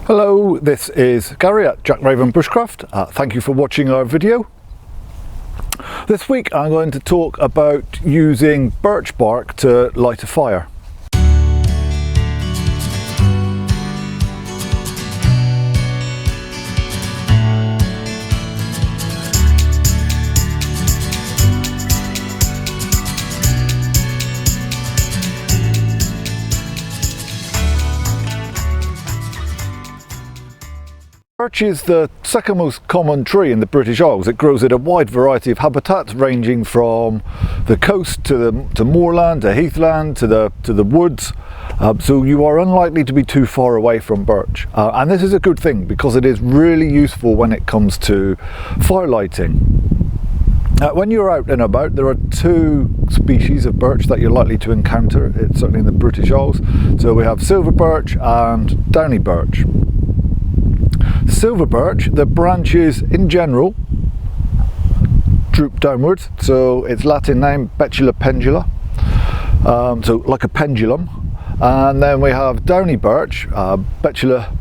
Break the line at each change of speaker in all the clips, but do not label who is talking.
Hello, this is Gary at Jack Raven Bushcraft. Thank you for watching our video. This week I'm going to talk about using birch bark to light a fire. Birch is the second most common tree in the British Isles. It grows in a wide variety of habitats, ranging from the coast to moorland, to heathland, to the woods. So you are unlikely to be too far away from birch. And this is a good thing because it is really useful when it comes to fire lighting. When you're out and about, there are two species of birch that you're likely to encounter, certainly in the British Isles. So we have silver birch and downy birch. Silver birch, the branches in general droop downwards, so its Latin name Betula pendula, so like a pendulum. And then we have downy birch, Betula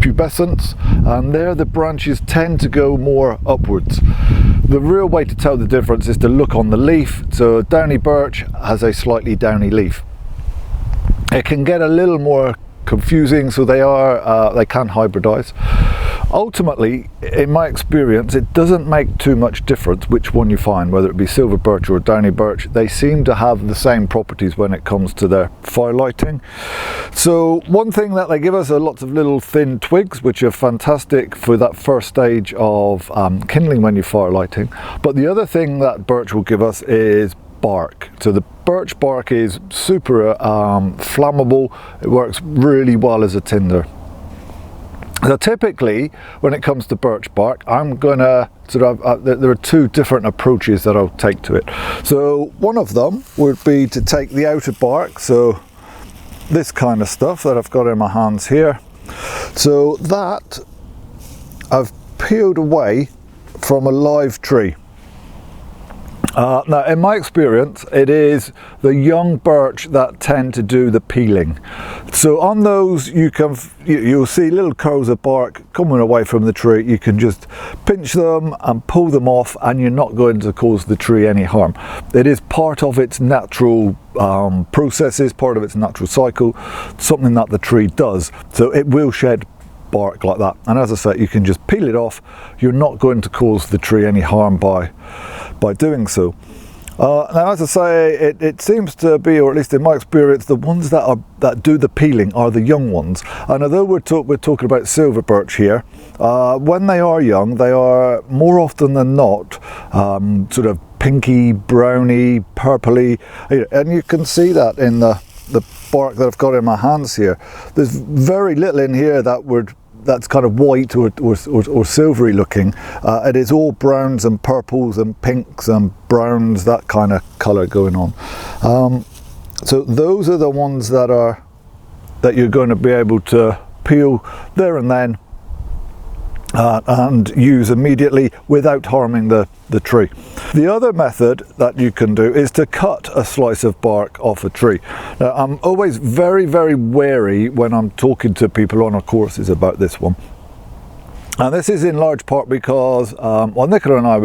pubescens, and there the branches tend to go more upwards. The real way to tell the difference is to look on the leaf. So downy birch has a slightly downy leaf. It can get a little more confusing, so they can hybridize. Ultimately, in my experience, it doesn't make too much difference which one you find, whether it be silver birch or downy birch. They seem to have the same properties when it comes to their fire lighting. So one thing that they give us are lots of little thin twigs, which are fantastic for that first stage of kindling when you're fire lighting. But the other thing that birch will give us is bark. So the birch bark is super flammable. It works really well as a tinder. So typically, when it comes to birch bark, I'm gonna there are two different approaches that I'll take to it. So one of them would be to take the outer bark, so this kind of stuff that I've got in my hands here. So that I've peeled away from a live tree. Now, in my experience, it is the young birch that tend to do the peeling. So on those, you'll see little curls of bark coming away from the tree. You can just pinch them and pull them off, and you're not going to cause the tree any harm. It is part of its natural processes, part of its natural cycle, something that the tree does. So it will shed bark like that, and as I say, you can just peel it off. You're not going to cause the tree any harm by doing so. Now, as I say, it seems to be, or at least in my experience, the ones that do the peeling are the young ones. And although we're talking about silver birch here, when they are young, they are more often than not sort of pinky, browny, purpley, and you can see that in the bark that I've got in my hands here. There's very little in here that's kind of white or silvery looking. It is all browns and purples and pinks and browns, that kind of colour going on. So those are the ones that you're going to be able to peel there and then and use immediately without harming the tree. The other method that you can do is to cut a slice of bark off a tree. Now, I'm always very, very wary when I'm talking to people on our courses about this one. And this is in large part because, well, Nicola and I,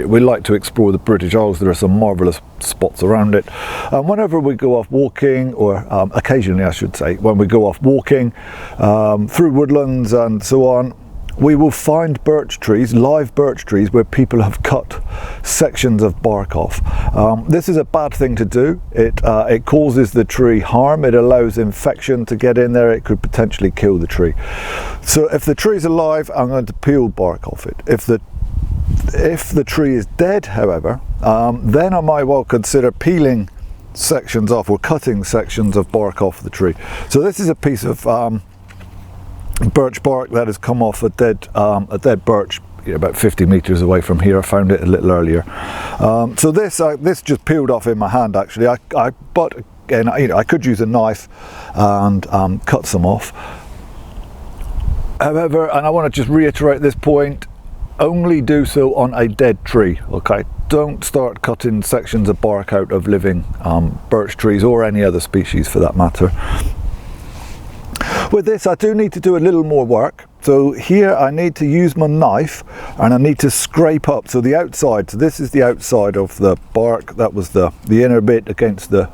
we like to explore the British Isles. There are some marvellous spots around it. And whenever we go off walking, or occasionally I should say, when we go off walking through woodlands and so on, we will find birch trees, live birch trees, where people have cut sections of bark off. This is a bad thing to do. It causes the tree harm. It allows infection to get in there. It could potentially kill the tree. So if the tree's alive, I'm going to peel bark off it. If the tree is dead, however, then I might well consider peeling sections off, or cutting sections of bark off the tree. So this is a piece of birch bark that has come off a dead birch, about 50 meters away from here. I found it a little earlier. So this just peeled off in my hand, actually. But again, I could use a knife and cut some off. However, and I want to just reiterate this point, only do so on a dead tree, okay? Don't start cutting sections of bark out of living birch trees, or any other species for that matter. With this I do need to do a little more work. So here I need to use my knife and I need to scrape up. So the outside, so this is the outside of the bark, that was the inner bit against the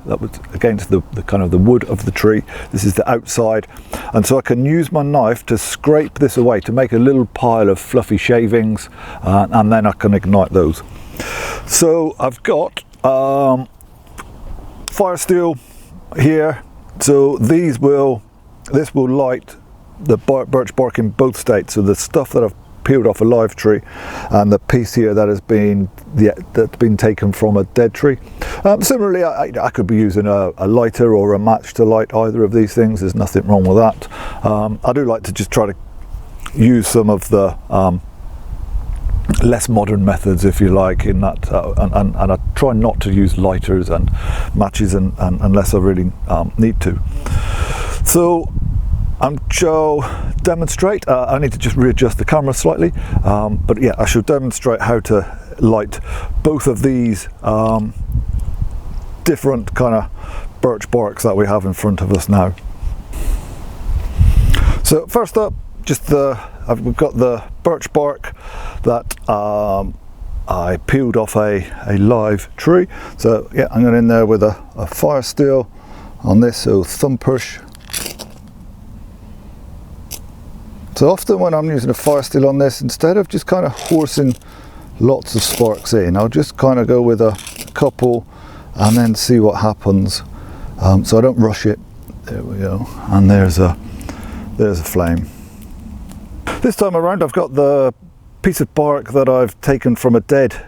kind of the wood of the tree. This is the outside, and so I can use my knife to scrape this away to make a little pile of fluffy shavings, and then I can ignite those. So I've got fire steel here, so this will light the birch bark in both states. So the stuff that I've peeled off a live tree and the piece here that has been that's been taken from a dead tree. Similarly, I could be using a lighter or a match to light either of these things. There's nothing wrong with that. I do like to just try to use some of the less modern methods, if you like, in that, and I try not to use lighters and matches unless I really need to. So I'm shall demonstrate. I need to just readjust the camera slightly, but yeah, I shall demonstrate how to light both of these different kind of birch barks that we have in front of us now. So first up, just we've got the birch bark that I peeled off a live tree. So yeah, I'm going in there with a fire steel on this, so thumb push. So often when I'm using a fire steel on this, instead of just kind of horsing lots of sparks in, I'll just kind of go with a couple and then see what happens. So I don't rush it. There we go, and there's a flame. This time around I've got the piece of bark that I've taken from a dead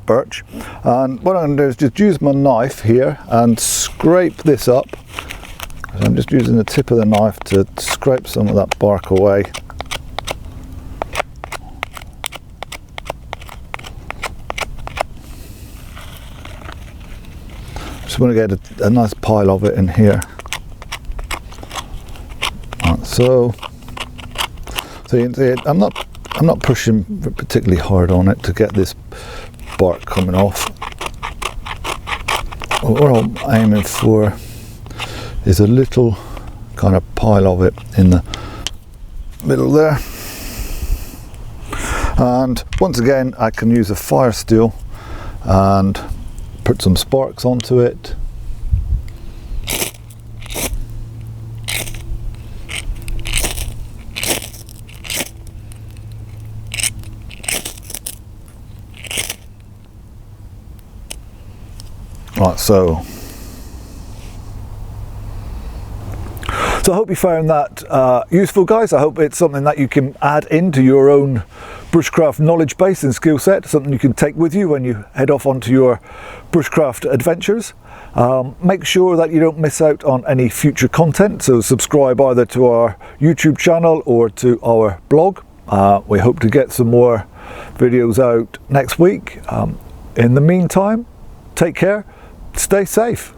birch, and what I'm going to do is just use my knife here and scrape this up. I'm just using the tip of the knife to scrape some of that bark away. Just want to get a nice pile of it in here. Right, so you can see I'm not pushing particularly hard on it to get this bark coming off. What I'm aiming for is a little kind of pile of it in the middle there, and once again I can use a fire steel and put some sparks onto it. Right, so I hope you found that useful, guys. I hope it's something that you can add into your own bushcraft knowledge base and skill set, something you can take with you when you head off onto your bushcraft adventures. Make sure that you don't miss out on any future content, so subscribe either to our YouTube channel or to our blog. We hope to get some more videos out next week. In the meantime, take care, stay safe.